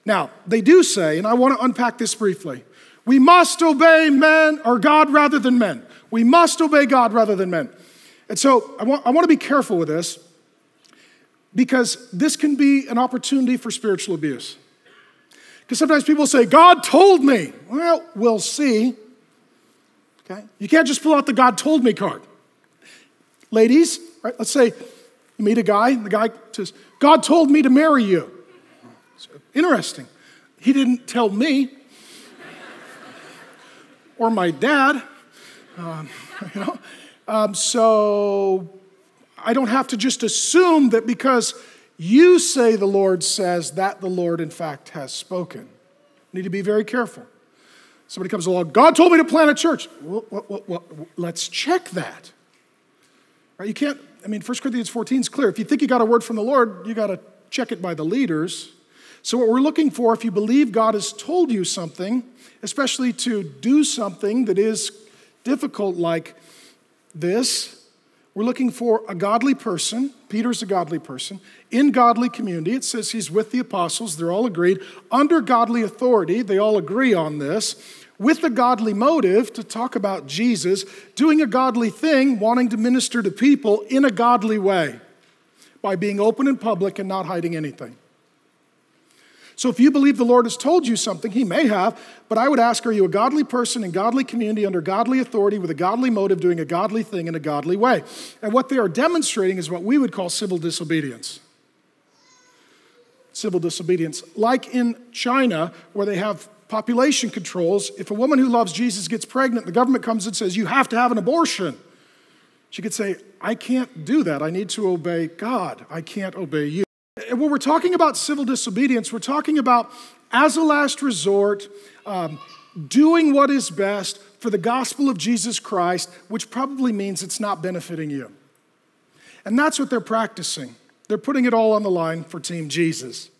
Now, they do say, and I want to unpack this briefly, we must obey men or God rather than men. We must obey God rather than men. And so I want to be careful with this because this can be an opportunity for spiritual abuse. Because sometimes people say, God told me. Well, we'll see. Okay? You can't just pull out the God told me card. Ladies, right, let's say you meet a guy, and the guy says, God told me to marry you. So, interesting. He didn't tell me or my dad. So I don't have to just assume that because you say the Lord says that the Lord, in fact, has spoken. You need to be very careful. Somebody comes along, God told me to plant a church. Well, let's check that. Right? You can't, 1 Corinthians 14 is clear. If you think you got a word from the Lord, you got to check it by the leaders. So what we're looking for, if you believe God has told you something, especially to do something that is difficult like this, we're looking for a godly person. Peter's a godly person. In godly community, it says he's with the apostles. They're all agreed. Under godly authority, they all agree on this. With a godly motive to talk about Jesus, doing a godly thing, wanting to minister to people in a godly way by being open in public and not hiding anything. So if you believe the Lord has told you something, he may have, but I would ask, are you a godly person in godly community under godly authority with a godly motive doing a godly thing in a godly way? And what they are demonstrating is what we would call civil disobedience. Civil disobedience. Like in China, where they have population controls, if a woman who loves Jesus gets pregnant, the government comes and says, you have to have an abortion. She could say, I can't do that. I need to obey God. I can't obey you. And when we're talking about civil disobedience, we're talking about, as a last resort, doing what is best for the gospel of Jesus Christ, which probably means it's not benefiting you. And that's what they're practicing. They're putting it all on the line for Team Jesus.